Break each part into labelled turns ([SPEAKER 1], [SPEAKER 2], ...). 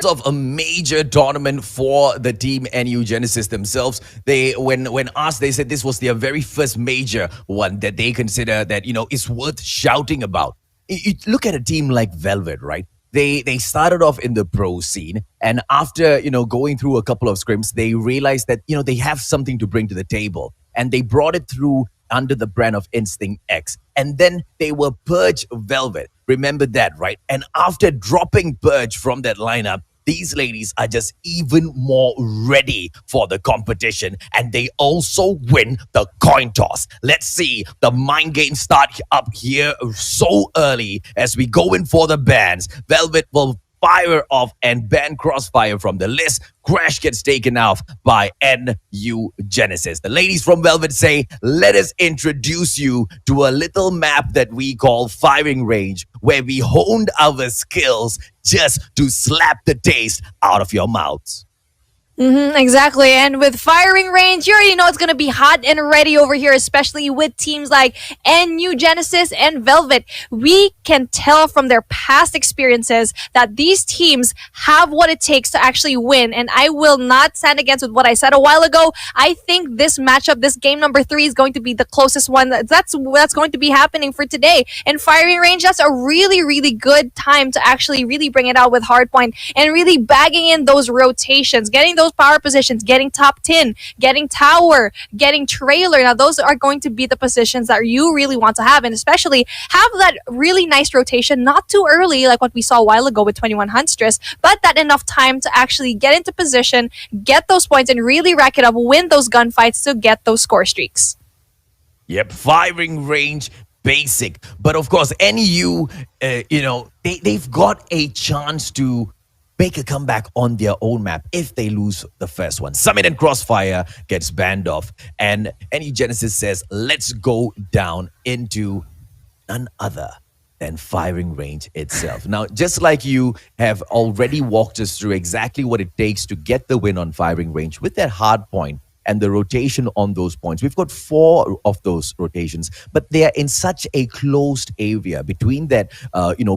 [SPEAKER 1] Of a major tournament for the team NU Genesis themselves. They when asked, they said this was their very first major one that they consider that is worth shouting about. You look at a team like Velvet, right? They started off in the pro scene, and after going through a couple of scrims, they realized that they have something to bring to the table, and they brought it through under the brand of Instinct X. And then they were Purge Velvet. Remember that, right? And after dropping Purge from that lineup, these ladies are just even more ready for the competition, and they also win the coin toss. Let's see the mind game start up here so early as we go in for the bans. Velvet will fire off and ban Crossfire from the list. Crash gets taken off by NU Genesis. The ladies from Velvet say, let us introduce you to a little map that we call Firing Range, where we honed our skills just to slap the taste out of your mouths.
[SPEAKER 2] Exactly. And with Firing Range, you already know it's going to be hot and ready over here, especially with teams like NU Genesis and Velvet. We can tell from their past experiences that these teams have what it takes to actually win. And I will not stand against with what I said a while ago. I think this matchup, this game number 3, is going to be the closest one that's going to be happening for today. And Firing Range, that's a really, really good time to actually really bring it out with Hardpoint and really bagging in those rotations, getting those power positions, getting top 10, getting tower, getting trailer. Now, those are going to be the positions that you really want to have, and especially have that really nice rotation, not too early like what we saw a while ago with 21 Huntress, but that enough time to actually get into position, get those points, and really rack it up, win those gunfights to get those score streaks.
[SPEAKER 1] Yep, Firing Range basic. But of course, NU, they've got a chance to make a comeback on their own map if they lose the first one. Summit and Crossfire gets banned off, and NU Genesis says, let's go down into none other than Firing Range itself. Now, just like you have already walked us through exactly what it takes to get the win on Firing Range with that hard point and the rotation on those points. We've got 4 of those rotations, but they are in such a closed area between that,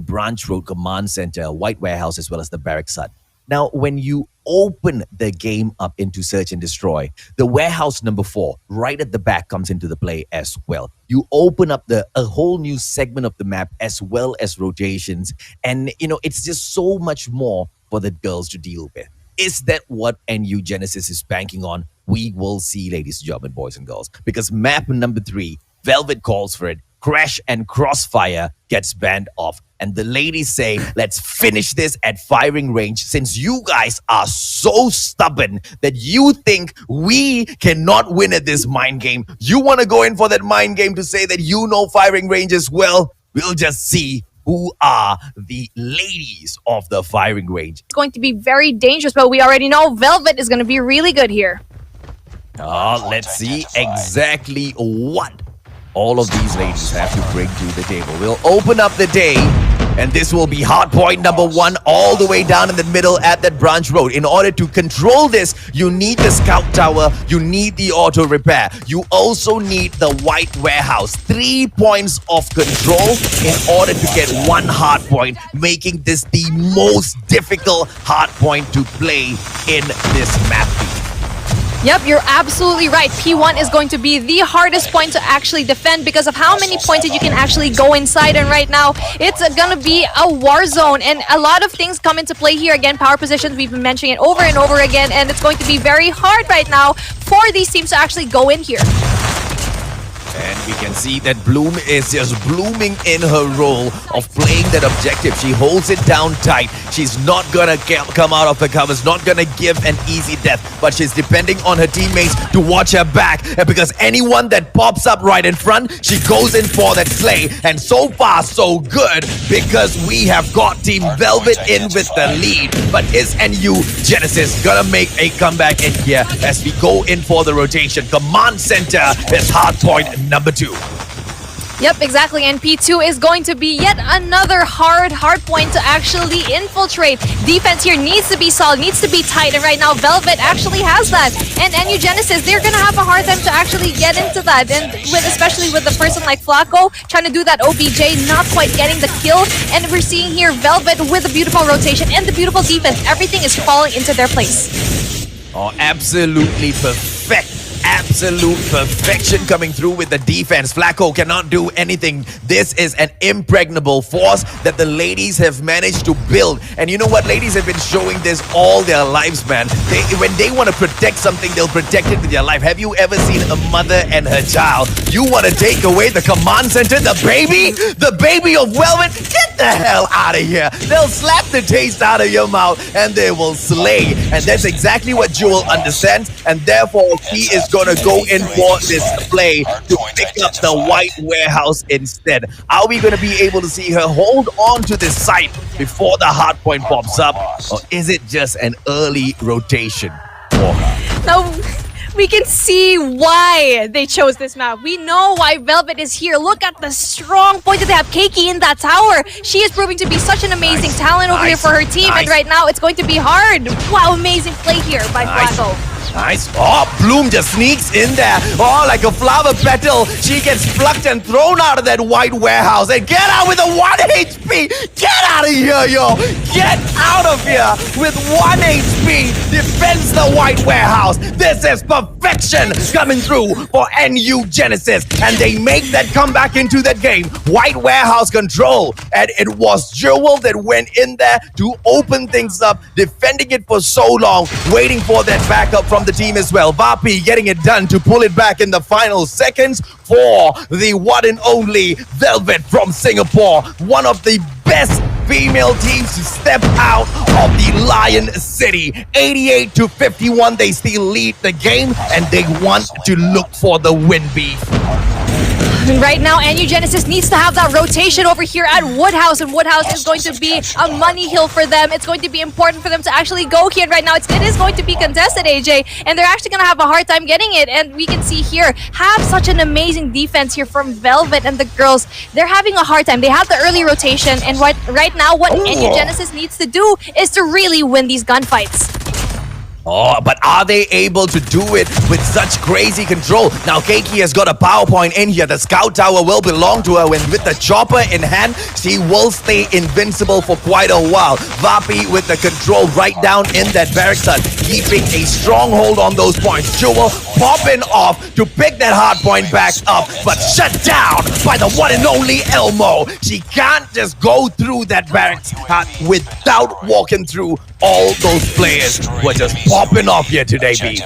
[SPEAKER 1] Branch Road Command Center, White Warehouse, as well as the Barracks Hut. Now, when you open the game up into Search and Destroy, the warehouse number 4 right at the back comes into the play as well. You open up a whole new segment of the map as well as rotations, and it's just so much more for the girls to deal with. Is that what NU Genesis is banking on? We will see, ladies and gentlemen, boys and girls, because map number 3, Velvet calls for it. Crash and Crossfire gets banned off. And the ladies say, let's finish this at Firing Range, since you guys are so stubborn that you think we cannot win at this mind game. You want to go in for that mind game to say that you know Firing Range as well? We'll just see who are the ladies of the Firing Range.
[SPEAKER 2] It's going to be very dangerous, but we already know Velvet is going to be really good here.
[SPEAKER 1] Let's see exactly what all of these ladies have to bring to the table. We'll open up the day, and this will be hard point number 1 all the way down in the middle at that Branch Road. In order to control this, you need the Scout Tower, you need the Auto Repair, you also need the White Warehouse. 3 points of control in order to get 1 hard point, making this the most difficult hard point to play in this map.
[SPEAKER 2] Yep, you're absolutely right. P1 is going to be the hardest point to actually defend because of how many points that you can actually go inside. And right now, it's going to be a war zone. And a lot of things come into play here. Again, power positions, we've been mentioning it over and over again. And it's going to be very hard right now for these teams to actually go in here.
[SPEAKER 1] And we can see that Bloom is just blooming in her role of playing that objective. She holds it down tight. She's not gonna come out of the covers, not gonna give an easy death, but she's depending on her teammates to watch her back. And because anyone that pops up right in front, she goes in for that slay. And so far, so good, because we have got Team Velvet in with the lead. But is NU Genesis gonna make a comeback in here as we go in for the rotation? Command Center is hard point number 2.
[SPEAKER 2] Yep, exactly. And P2 is going to be yet another hard point to actually infiltrate. Defense here needs to be solid, needs to be tight. And right now, Velvet actually has that. And NU Genesis, they're going to have a hard time to actually get into that. And especially with a person like Flacco trying to do that OBJ, not quite getting the kill. And we're seeing here Velvet with a beautiful rotation and the beautiful defense. Everything is falling into their place.
[SPEAKER 1] Oh, absolutely perfect. Absolute perfection coming through with the defense. Flacco cannot do anything. This is an impregnable force that the ladies have managed to build. And you know what? Ladies have been showing this all their lives, man. When they want to protect something, they'll protect it with their life. Have you ever seen a mother and her child? You want to take away the command center, the baby of Velvet? Get the hell out of here. They'll slap the taste out of your mouth and they will slay. And that's exactly what Jewel understands. And therefore, he is going to go in for this play to pick up the white warehouse instead. Are we going to be able to see her hold on to this site before the hard point pops up? Or is it just an early rotation for her?
[SPEAKER 2] Now, we can see why they chose this map. We know why Velvet is here. Look at the strong point that they have. Keiki in that tower. She is proving to be such an amazing talent over here for her team. And right now, it's going to be hard. Wow, amazing play here by Flacco.
[SPEAKER 1] Nice. Oh, Bloom just sneaks in there. Oh, like a flower petal. She gets plucked and thrown out of that white warehouse. And get out with a 1 HP. Get out of here, yo. Get out of here with 1 HP. Defends the white warehouse. This is perfection coming through for NU Genesis. And they make that comeback into that game. White warehouse control. And it was Jewel that went in there to open things up, defending it for so long, waiting for that backup from the team as well. Vapi getting it done to pull it back in the final seconds for the one and only Velvet from Singapore. One of the best female teams to step out of the Lion City. 88-51, they still lead the game and they want to look for the win, beef.
[SPEAKER 2] Right now, NU Genesis needs to have that rotation over here at Woodhouse, and Woodhouse is going to be a money hill for them. It's going to be important for them to actually go here. Right now, it is going to be contested, AJ, and they're actually going to have a hard time getting it. And we can see here, have such an amazing defense here from Velvet and the girls. They're having a hard time. They have the early rotation, and right now, what NU Genesis needs to do is to really win these gunfights.
[SPEAKER 1] Oh, but are they able to do it with such crazy control? Now, Keiki has got a power point in here. The scout tower will belong to her. When with the chopper in hand, she will stay invincible for quite a while. Vapi with the control right down in that barracks hut, keeping a stronghold on those points. Jewel popping off to pick that hard point back up, but shut down by the one and only Elmo. She can't just go through that barracks hut without walking through all those players who are just popping off here today, B.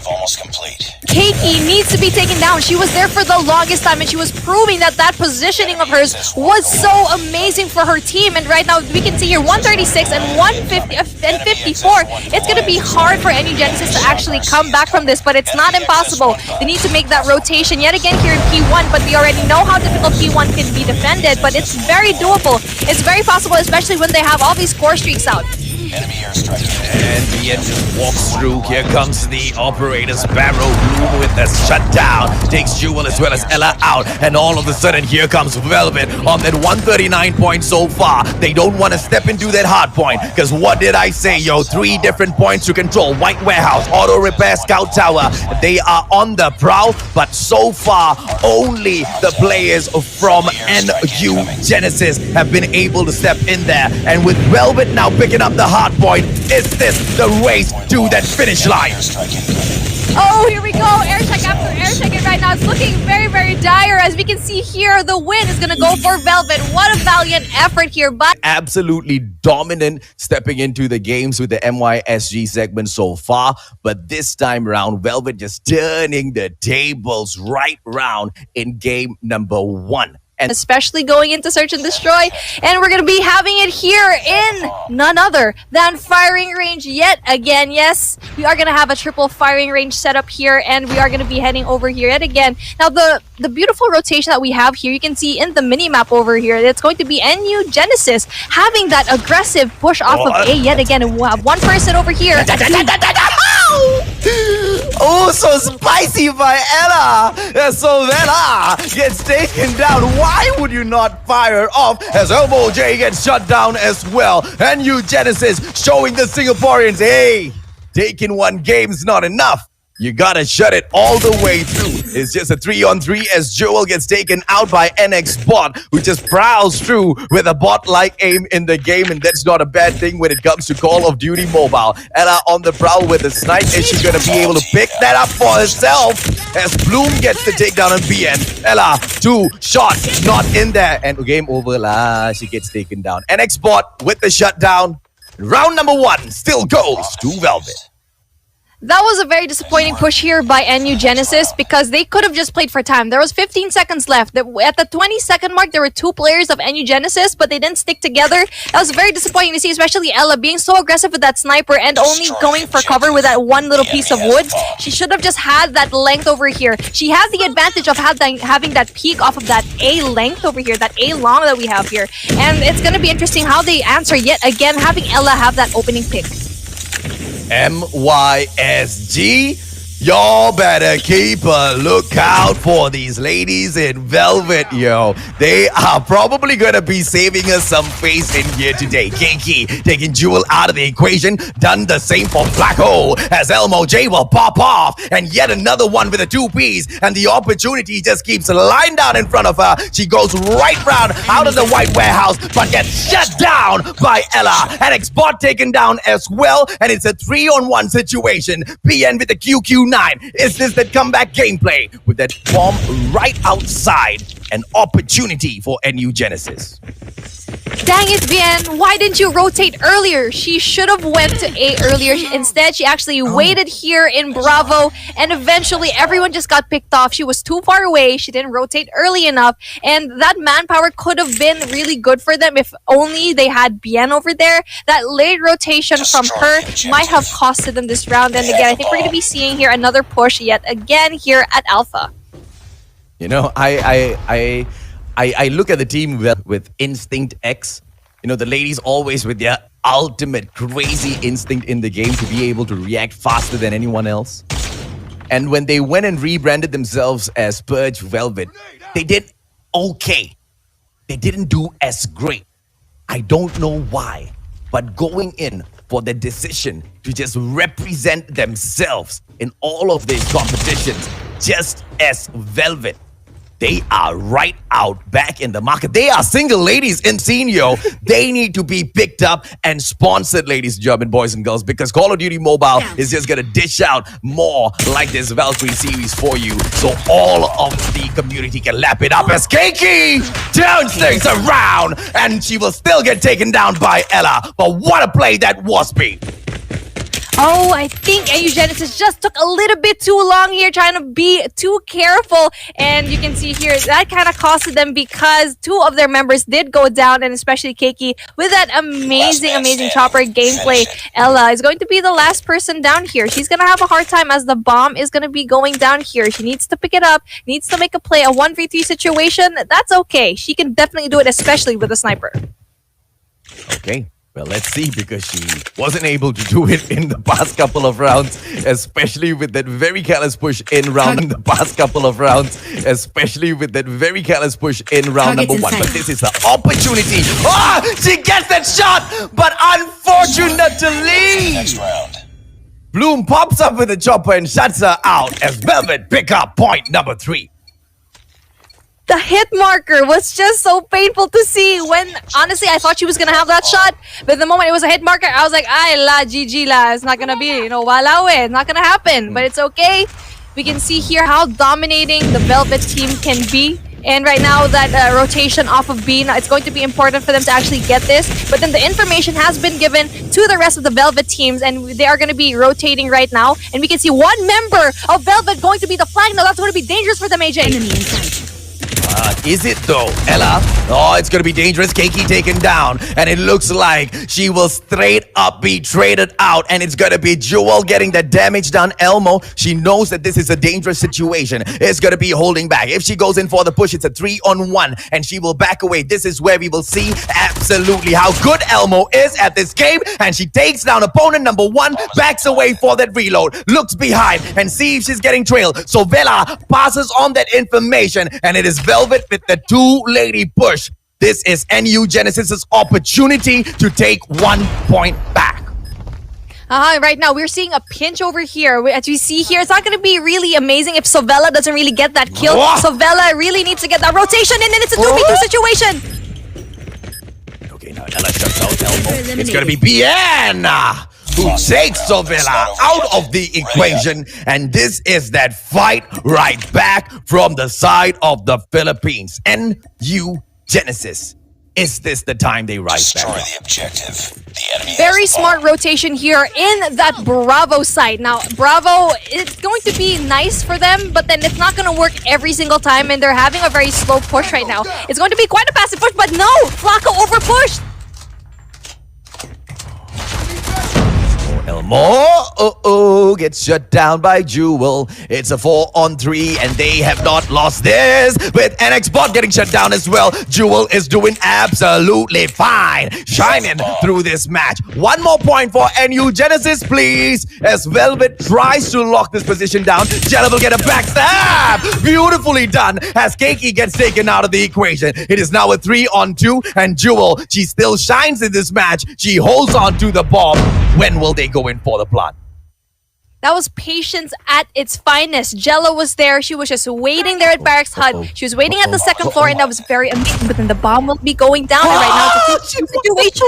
[SPEAKER 2] Keiki needs to be taken down. She was there for the longest time, and she was proving that that positioning of hers was so amazing for her team. And right now, we can see here 136 and 150 and 54. It's going to be hard for NU Genesis to actually come back from this, but it's not impossible. They need to make that rotation yet again here in P1, but we already know how difficult P1 can be defended, but it's very doable. It's very possible, especially when they have all these score streaks out.
[SPEAKER 1] And Ian just walks through. Here comes the operator's barrel. Bloom with the shutdown. Takes Jewel as well as Ella out. And all of a sudden, here comes Velvet on that 139 point so far. They don't want to step into that hard point. Because what did I say, yo? 3 different points to control. White Warehouse, Auto Repair, Scout Tower. They are on the prowl. But so far, only the players from NU Genesis have been able to step in there. And with Velvet now picking up the hard point, is this the race to that finish line?
[SPEAKER 2] Oh, here we go. Air check after air check. And right now, it's looking very, very dire. As we can see here, the win is going to go for Velvet. What a valiant effort here. But
[SPEAKER 1] absolutely dominant stepping into the games with the MYSG segment so far. But this time around, Velvet just turning the tables right round in game number 1.
[SPEAKER 2] And especially going into Search and Destroy. And we're going to be having it here in none other than firing range yet again. Yes, we are going to have a triple firing range set up here, and we are going to be heading over here yet again. Now, the beautiful rotation that we have here, you can see in the mini-map over here, it's going to be NU Genesis having that aggressive push off of A yet again. And we'll have one person over here.
[SPEAKER 1] Oh, so spicy by Ella. So Ella gets taken down. Why would you not fire off as Elmo J gets shut down as well? And you Genesis showing the Singaporeans, hey, taking one game's not enough. You gotta shut it all the way through. It's just a 3-on-3 as Joel gets taken out by NX Bot, who just prowls through with a bot-like aim in the game, and that's not a bad thing when it comes to Call of Duty Mobile. Ella on the prowl with a snipe. Is she gonna be able to pick that up for herself? As Bloom gets the takedown on BN. Ella, 2 shots, not in there. And game over lah. She gets taken down. NX Bot with the shutdown. Round number 1 still goes to Velvet.
[SPEAKER 2] That was a very disappointing push here by NU Genesis because they could have just played for time. There was 15 seconds left. At the 20-second mark, there were 2 players of NU Genesis, but they didn't stick together. That was very disappointing to see, especially Ella being so aggressive with that sniper and only going for cover with that one little piece of wood. She should have just had that length over here. She has the advantage of having that peak off of that A length over here, that A long that we have here. And it's going to be interesting how they answer yet again, having Ella have that opening pick.
[SPEAKER 1] MYSG, y'all better keep a lookout for these ladies in Velvet, yo. They are probably gonna be saving us some face in here today. Keiki taking Jewel out of the equation. Done the same for Black Hole as Elmo J will pop off. And yet another one with a 2-piece. And the opportunity just keeps lying down in front of her. She goes right round out of the white warehouse, but gets shut down by Ella. And X-Bot taken down as well. And it's a 3-on-1 situation. PN with the QQ9. Is this the comeback gameplay with that bomb right outside? An opportunity for NU Genesis.
[SPEAKER 2] Dang it, Bien. Why didn't you rotate earlier? She should have went to A earlier. Instead, she actually waited here in Bravo, and eventually everyone just got picked off. She was too far away. She didn't rotate early enough, and that manpower could have been really good for them if only they had Bien over there. That late rotation from her might have costed them this round. And again, I think we're going to be seeing here another push yet again here at Alpha.
[SPEAKER 1] You know, I look at the team with Instinct X. You know, the ladies always with their ultimate crazy instinct in the game to be able to react faster than anyone else. And when they went and rebranded themselves as Purge Velvet, they did okay. They didn't do as great. I don't know why, but going in for the decision to just represent themselves in all of these competitions, just as Velvet, they are right out back in the market. They are single ladies in Senior. They need to be picked up and sponsored, ladies and gentlemen, boys and girls, because Call of Duty Mobile is just going to dish out more like this Valkyrie series for you, so all of the community can lap it up as Keiki turns things around, and she will still get taken down by Ella. But what a play that was, B.
[SPEAKER 2] Oh, I think NU Genesis just took a little bit too long here, trying to be too careful. And you can see here, that kind of costed them because 2 of their members did go down, and especially Keiki with that amazing chopper gameplay. Ella is going to be the last person down here. She's going to have a hard time as the bomb is going to be going down here. She needs to pick it up, needs to make a play, a 1v3 situation. That's okay. She can definitely do it, especially with a sniper.
[SPEAKER 1] Okay. Well, let's see, because she wasn't able to do it in the past couple of rounds, especially with that very careless push in round number 1. But this is the opportunity. Oh, she gets that shot, but unfortunately,
[SPEAKER 3] Next round.
[SPEAKER 1] Bloom pops up with a chopper and shuts her out as Velvet pick up point number 3.
[SPEAKER 2] The hit marker was just so painful to see when, honestly, I thought she was going to have that shot. But the moment it was a hit marker, I was like, ay la, GG la. It's not going to be, wala eh. It's not going to happen. But it's okay. We can see here how dominating the Velvet team can be. And right now, that rotation off of B, it's going to be important for them to actually get this. But then the information has been given to the rest of the Velvet teams, and they are going to be rotating right now. And we can see one member of Velvet going to be the flank. Now, that's going to be dangerous for them, AJ.
[SPEAKER 3] Enemy in sight.
[SPEAKER 1] Is it though? Ella? Oh, it's gonna be dangerous. Keiki taken down. And it looks like she will straight up be traded out. And it's gonna be Jewel getting the damage done. Elmo, she knows that this is a dangerous situation. It's gonna be holding back. If she goes in for the push, it's a 3-on-1. And she will back away. This is where we will see absolutely how good Elmo is at this game. And she takes down opponent number 1, backs away for that reload, looks behind and see if she's getting trailed. So Vela passes on that information, and it is Velvet with the 2-lady push. This is NU Genesis's opportunity to take 1 point back.
[SPEAKER 2] Right now, we're seeing a pinch over here. As we see here, it's not going to be really amazing if Sovella doesn't really get that kill.
[SPEAKER 1] Whoa.
[SPEAKER 2] Sovella really needs to get that rotation, and then it's a 2v2 situation.
[SPEAKER 1] Okay, now Ella shuts out Elmo. It's gonna be Bianna who takes Sovella out of the equation, and this is that fight right back from the side of the Philippines. NU Genesis. Is this the time they rise back?
[SPEAKER 3] Destroy the objective. The enemy
[SPEAKER 2] Very
[SPEAKER 3] has the
[SPEAKER 2] smart
[SPEAKER 3] bomb.
[SPEAKER 2] rotation here in that Bravo site. Now, Bravo, it's going to be nice for them, but then it's not going to work every single time, and they're having a very slow push right now. It's going to be quite a passive push, but no! Flacco overpushed!
[SPEAKER 1] Elmo, gets shut down by Jewel. It's a 4-on-3, and they have not lost this. With NX Bot getting shut down as well, Jewel is doing absolutely fine, shining through this match. 1 more point for NU Genesis, please, as Velvet tries to lock this position down. Jella will get a backstab. Beautifully done, as Keiki gets taken out of the equation. It is now a 3-on-2, and Jewel, she still shines in this match. She holds on to the bomb. When will they go in for the plant?
[SPEAKER 2] That was patience at its finest. Jella was there. She was just waiting there at Barracks Hut. She was waiting at the second floor, and that was very amazing. But then the bomb will be going down, and right now it's a situation.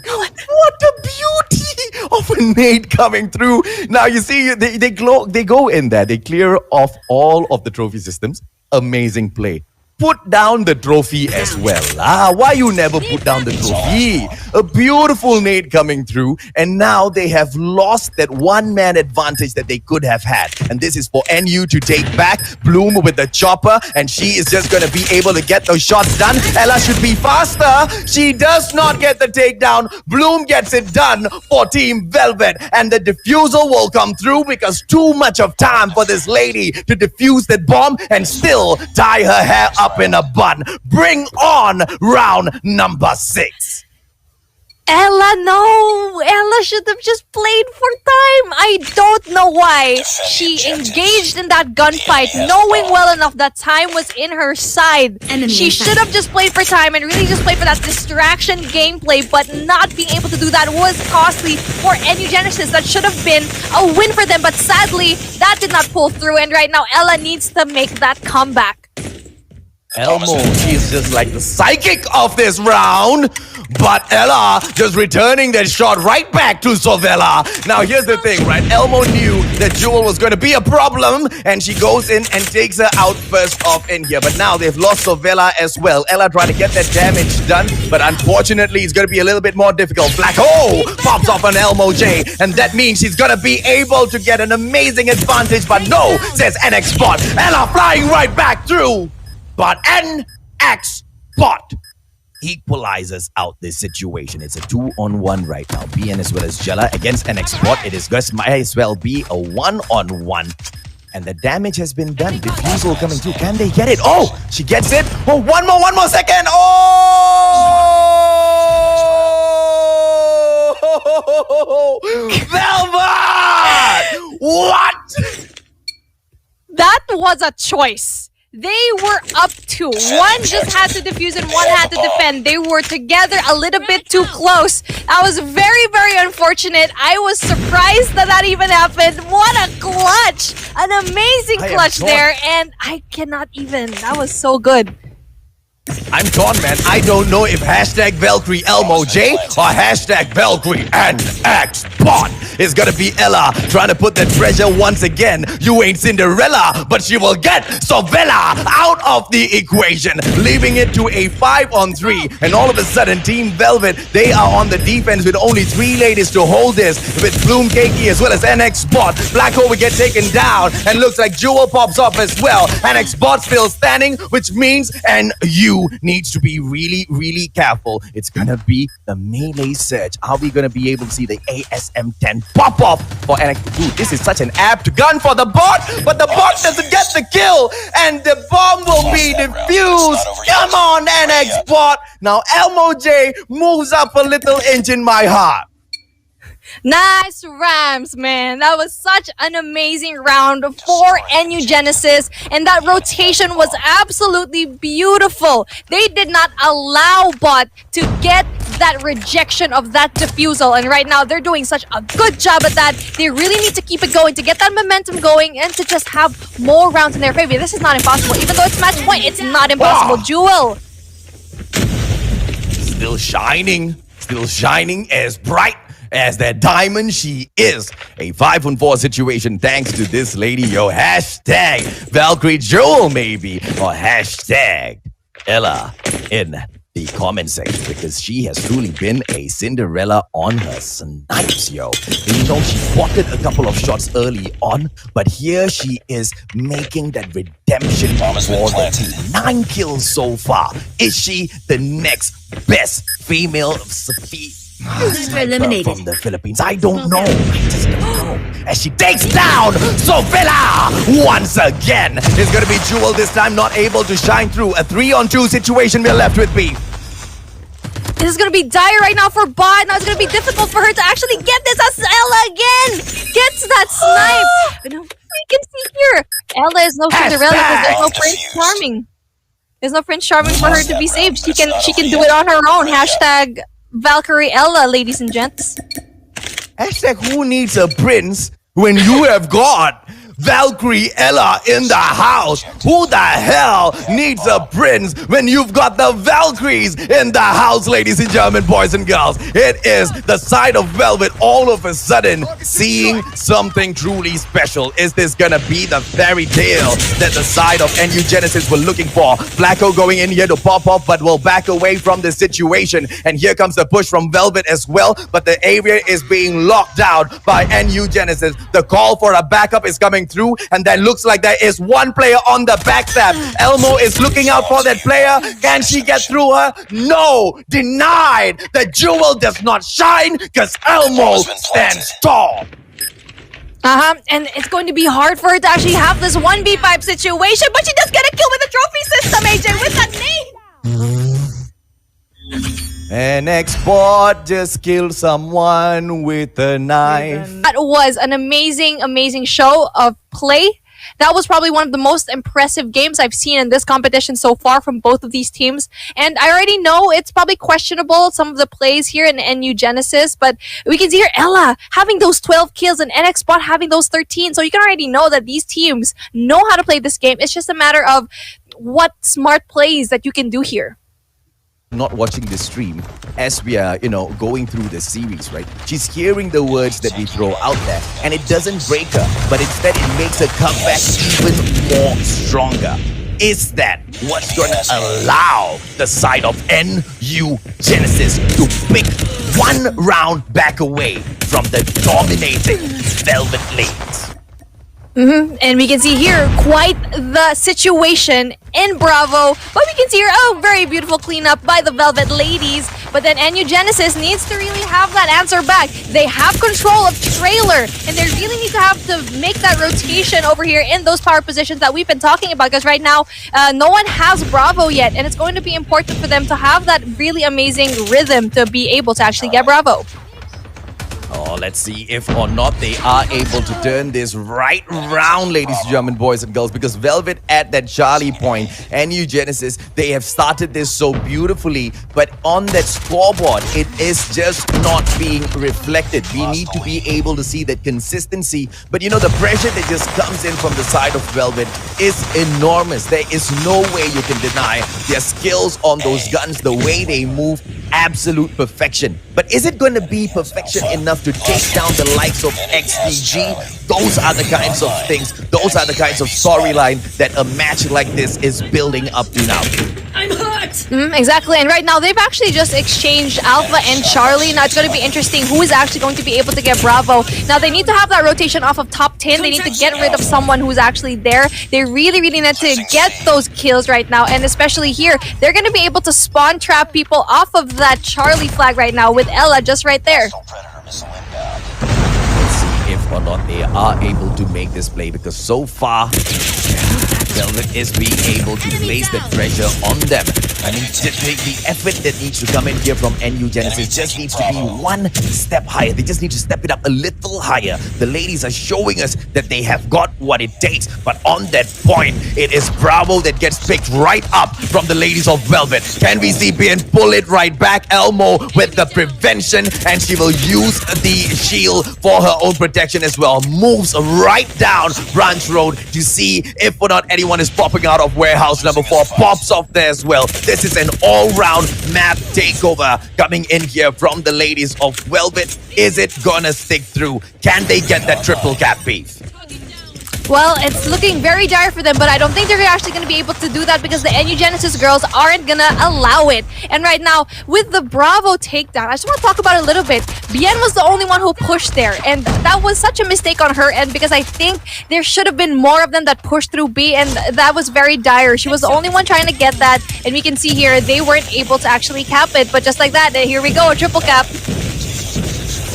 [SPEAKER 1] What a beauty of a nade coming through. Now you see, they go in there. They clear off all of the trophy systems. Amazing play. Put down the trophy as well. Why you never put down the trophy? A beautiful nade coming through, and now they have lost that 1-man advantage that they could have had. And this is for NU to take back. Bloom with the chopper, and she is just going to be able to get those shots done. Ella should be faster. She does not get the takedown. Bloom gets it done for Team Velvet, and the defusal will come through because too much of time for this lady to defuse that bomb and still tie her hair up in a bun. Bring on round number 6.
[SPEAKER 2] Ella, no! Ella should have just played for time! I don't know why she engaged in that gunfight, knowing well enough that time was in her side. She should have just played for time and really just played for that distraction gameplay, but not being able to do that was costly for NU Genesis. That should have been a win for them, but sadly, that did not pull through, and right now, Ella needs to make that comeback.
[SPEAKER 1] Elmo, she's just like the psychic of this round. But Ella just returning that shot right back to Sovella. Now here's the thing, right? Elmo knew that Jewel was going to be a problem, and she goes in and takes her out first off in here. But now they've lost Sovella as well. Ella trying to get that damage done, but unfortunately it's going to be a little bit more difficult. Black Hole pops off on Elmo J, and that means she's going to be able to get an amazing advantage. But no, says NX Bot. Ella flying right back through. But NX Bot equalizes out this situation. It's a 2-on-1 right now. BN as well as Jella against NX Bot. It is just might as well be a 1-on-1. And the damage has been done. Defusal coming through. Can they get it? Oh, she gets it. Oh, one more second. Oh! Velvet! What?
[SPEAKER 2] That was a choice. They were up to. One just had to defuse and one had to defend. They were together a little bit too close. That was very, very unfortunate. I was surprised that that even happened. What a clutch. An amazing clutch there. And I cannot even. That was so good.
[SPEAKER 1] I'm torn, man. I don't know if hashtag Valkyrie Elmo J or hashtag Valkyrie NX is gonna be Ella trying to put the treasure once again. You ain't Cinderella, but she will get Sovella out of the equation, leaving it to a 5-on-3. And all of a sudden, Team Velvet, they are on the defense with only 3 ladies to hold this, with Bloom Cakey as well as NX Bot. Black Hole will get taken down, and looks like Jewel pops off as well. NX Bot still standing, which means NU needs to be really, really careful. It's gonna be the melee surge. Are we gonna be able to see the ASM-10 pop off for NX? Ooh, this is such an apt gun for the bot, but the bot doesn't get the kill, and the bomb will be defused. Come on, NX Bot. Now Elmo J moves up a little inch in my heart.
[SPEAKER 2] Nice Rams, man. That was such an amazing round for NU Genesis, and that rotation was absolutely beautiful. They did not allow Bot to get that rejection of that defusal, and right now they're doing such a good job at that. They really need to keep it going to get that momentum going and to just have more rounds in their favor. This is not impossible. Even though it's match point, it's not impossible. Jewel
[SPEAKER 1] still shining as bright as that diamond she is. A 5-on-4 situation thanks to this lady, yo. Hashtag Valkyrie Jewel, maybe, or hashtag Ella in the comment section, because she has truly been a Cinderella on her snipes, yo. And you know, she spotted a couple of shots early on, but here she is making that redemption for the team. 9 kills so far. Is she the next best female sniper from the Philippines? I don't know. I just don't know. As she takes down Sovella once again. It's going to be Jewel this time, not able to shine through. A 3-on-2 situation we're left with B.
[SPEAKER 2] This is going to be dire right now for Bot. Now it's going to be difficult for her to actually get this as Ella again gets that snipe. But we can see here, Ella is no Cinderella because there's no Prince Charming. There's no Prince Charming for her to be saved. She can do it on her own. Hashtag Valkyrie Ella, ladies and gents.
[SPEAKER 1] Hashtag who needs a prince when you have got Valkyrie Ella in the house? Who the hell needs a prince when you've got the Valkyries in the house, ladies and gentlemen, boys and girls? It is the side of Velvet all of a sudden seeing something truly special. Is this gonna be the fairy tale that the side of NU Genesis were looking for? Flacco going in here to pop off, but will back away from the situation. And here comes the push from Velvet as well, but the area is being locked down by NU Genesis. The call for a backup is coming through, and then looks like there is one player on the backstab. Elmo is looking out for that player. Can she get through her? No, denied. The Jewel does not shine because Elmo stands tall.
[SPEAKER 2] And it's going to be hard for her to actually have this 1v5 situation, but she does get a kill with the trophy system, AJ, with that nade.
[SPEAKER 1] An export just killed someone with a knife.
[SPEAKER 2] That was an amazing show of play. That was probably one of the most impressive games I've seen in this competition so far from both of these teams. And I already know it's probably questionable, some of the plays here in NU Genesis, but we can see here Ella having those 12 kills and NX Spot having those 13. So you can already know that these teams know how to play this game. It's just a matter of what smart plays that you can do here.
[SPEAKER 1] Not watching the stream as we are, going through the series, right? She's hearing the words that we throw out there, and it doesn't break her, but instead it makes her come back even more stronger. Is that what's going to allow the side of NU Genesis to pick one round back away from the dominating Velvet lanes?
[SPEAKER 2] And we can see here quite the situation in Bravo, but we can see here very beautiful cleanup by the Velvet ladies. But then NU Genesis needs to really have that answer back. They have control of trailer, and they really need to have to make that rotation over here in those power positions that we've been talking about, because right now no one has Bravo yet, and it's going to be important for them to have that really amazing rhythm to be able to actually get Bravo.
[SPEAKER 1] Oh, Oh, let's see if or not they are able to turn this right round, ladies and gentlemen, boys and girls, because Velvet at that Charlie point and New Genesis, they have started this so beautifully, but on that scoreboard, it is just not being reflected. We need to be able to see that consistency, but you know, the pressure that just comes in from the side of Velvet is enormous. There is no way you can deny their skills on those guns, the way they move, absolute perfection. But is it going to be perfection enough to take down the likes of XDG? Those are the kinds of things, those are the kinds of storyline that a match like this is building up to now.
[SPEAKER 4] I'm hurt!
[SPEAKER 2] Exactly, and right now they've actually just exchanged Alpha and Charlie. Now it's going to be interesting who is actually going to be able to get Bravo. Now they need to have that rotation off of top 10. They need to get rid of someone who's actually there. They really need to get those kills right now, and especially here, they're going to be able to spawn trap people off of that Charlie flag right now with Ella just right there.
[SPEAKER 1] Let's see if or not they are able to make this play, because so far Velvet is being able to place the pressure on them. I mean, the effort that needs to come in here from NU Genesis just needs to be one step higher. They just need to step it up a little higher. The ladies are showing us that they have got what it takes, but on that point, it is Bravo that gets picked right up from the ladies of Velvet. Can we see Bien pull it right back? Elmo with the prevention, and she will use the shield for her own protection as well. Moves right down Branch Road to see if or not anyone is popping out of warehouse number 4. Pops off there as well. This is an all-round map takeover coming in here from the ladies of Velvet. Is it gonna stick through? Can they get that triple cap, Beef?
[SPEAKER 2] Well, it's looking very dire for them, but I don't think they're actually going to be able to do that because the NU Genesis girls aren't going to allow it. And right now, with the Bravo takedown, I just want to talk about it a little bit. Bien was the only one who pushed there, and that was such a mistake on her end because I think there should have been more of them that pushed through B, and that was very dire. She was the only one trying to get that, and we can see here they weren't able to actually cap it, but just like that, here we go, a triple cap.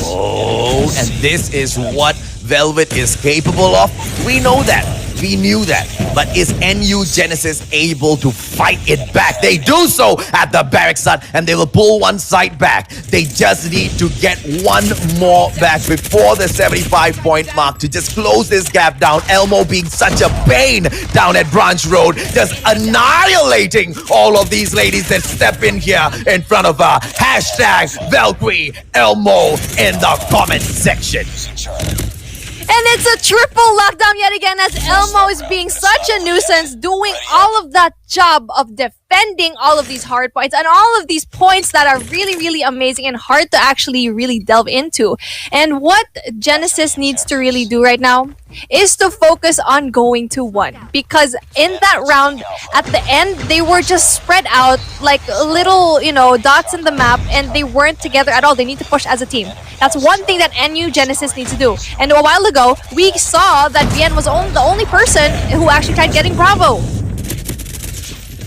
[SPEAKER 1] Oh, and this is what Velvet is capable of. We know that. We knew that. But is NU Genesis able to fight it back? They do so at the barracks hut, and they will pull one side back. They just need to get one more back before the 75-point mark to just close this gap down. Elmo being such a pain down at Branch Road, just annihilating all of these ladies that step in here in front of her. Hashtag Valkyrie Elmo in the comment section.
[SPEAKER 2] And it's a triple lockdown yet again as Elmo is being such a nuisance, doing all of that job of defending all of these hard points and all of these points that are really amazing and hard to actually really delve into. And what Genesis needs to really do right now is to focus on going to 1, because in that round at the end they were just spread out like little dots in the map, and they weren't together at all. They need to push as a team. That's one thing that NU Genesis needs to do. And a while ago we saw that Bien was the only person who actually tried getting Bravo.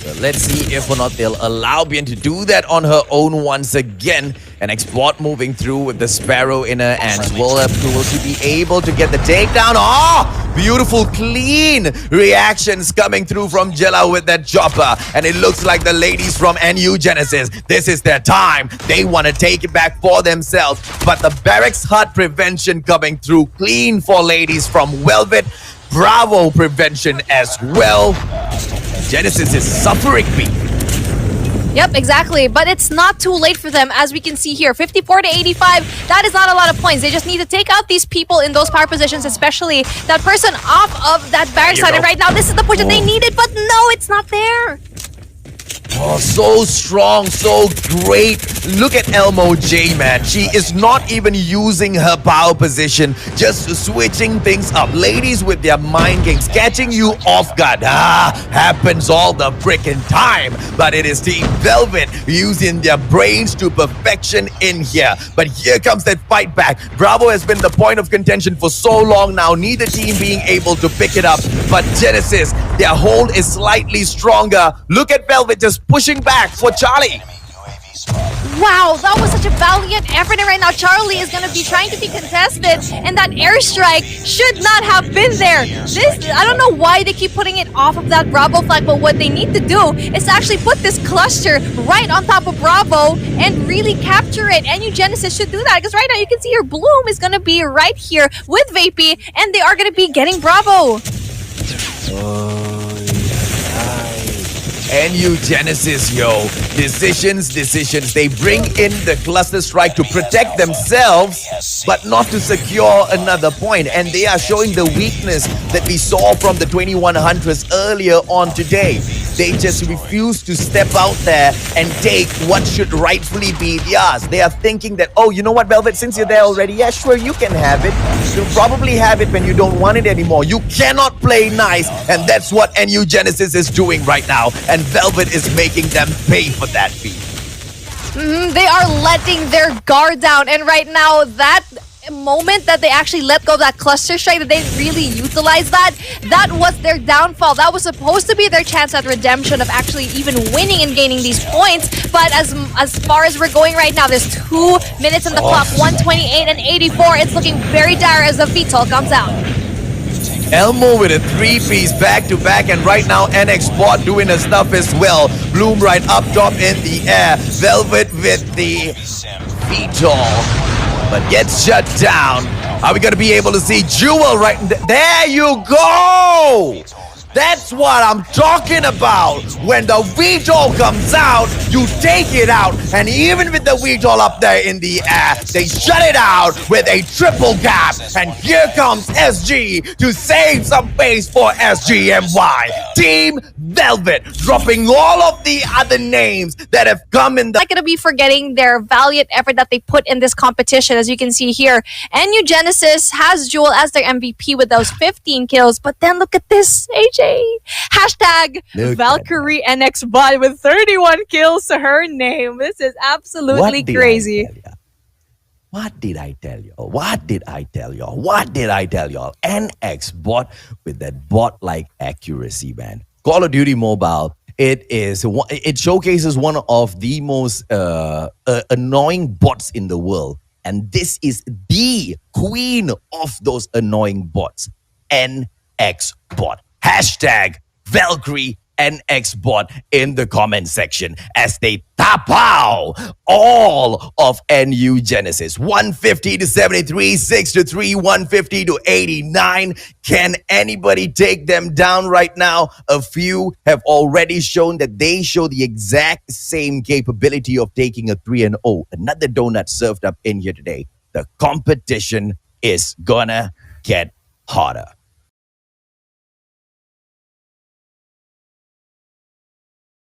[SPEAKER 1] Well, let's see if or not they'll allow Bien to do that on her own once again. An export moving through with the Sparrow in her hands. Will she be able to get the takedown? Oh, beautiful, clean reactions coming through from Jella with that chopper. And it looks like the ladies from NU Genesis, this is their time. They want to take it back for themselves. But the barracks hut prevention coming through clean for ladies from Velvet. Bravo prevention as well. Genesis is suffering, Beef.
[SPEAKER 2] Yep, exactly. But it's not too late for them, as we can see here. 54 to 85, that is not a lot of points. They just need to take out these people in those power positions, especially that person off of that barracks side. And right now, this is the push that they needed, but no, it's not there.
[SPEAKER 1] Oh, so strong, so great. Look at Elmo J, man. She is not even using her power position, just switching things up. Ladies with their mind games, catching you off guard. Happens all the freaking time. But it is Team Velvet using their brains to perfection in here. But here comes that fight back. Bravo has been the point of contention for so long now. Neither team being able to pick it up. But Genesis, their hold is slightly stronger. Look at Velvet just pushing back for Charlie.
[SPEAKER 2] Wow, that was such a valiant effort. And right now, Charlie is going to be trying to be contested. And that airstrike should not have been there. I don't know why they keep putting it off of that Bravo flag. But what they need to do is actually put this cluster right on top of Bravo and really capture it. And Genesis should do that. Because right now, you can see here, Bloom is going to be right here with Vapey. And they are going to be getting Bravo.
[SPEAKER 1] NU Genesis, yo. Decisions. They bring in the cluster strike to protect themselves, but not to secure another point. And they are showing the weakness that we saw from the 2100s earlier on today. They just refuse to step out there and take what should rightfully be theirs. They are thinking that, oh, you know what, Velvet, since you're there already, yeah, sure, you can have it. You'll probably have it when you don't want it anymore. You cannot play nice, and that's what NU Genesis is doing right now. And Velvet is making them pay for that fee.
[SPEAKER 2] They are letting their guard down, and right now that moment that they actually let go of that cluster strike, that they really utilized that was their downfall. That was supposed to be their chance at redemption of actually even winning and gaining these points. But as far as we're going right now, there's 2 minutes on the clock, 128 and 84. It's looking very dire as the VTOL comes out.
[SPEAKER 1] Elmo with a 3-piece back-to-back, and right now NX Bot doing the stuff as well. Bloom right up top in the air. Velvet with the VTOL, but gets shut down. Are we going to be able to see Jewel right there? You go! That's what I'm talking about. When the VTOL comes out, you take it out. And even with the VTOL up there in the air, they shut it out with a triple gap. And here comes SG to save some face for SGMY. Team Velvet dropping all of the other names that have come in the...
[SPEAKER 2] Not going to be forgetting their valiant effort that they put in this competition. As you can see here, NU Genesis has Jewel as their MVP with those 15 kills. But then look at this, AJ. Hashtag Valkyrie NX Bot with 31 kills to her name. This is absolutely crazy.
[SPEAKER 1] What did I tell y'all? What did I tell y'all? What did I tell y'all? NX Bot with that bot-like accuracy, man. Call of Duty Mobile, it showcases one of the most annoying bots in the world. And this is the queen of those annoying bots, NX Bot. Hashtag Valkyrie NX Bot in the comment section as they tap out all of NU Genesis. 150 to 73, 6 to 3, 150 to 89. Can anybody take them down right now? A few have already shown that they show the exact same capability of taking a 3-0. Another donut served up in here today. The competition is gonna get harder.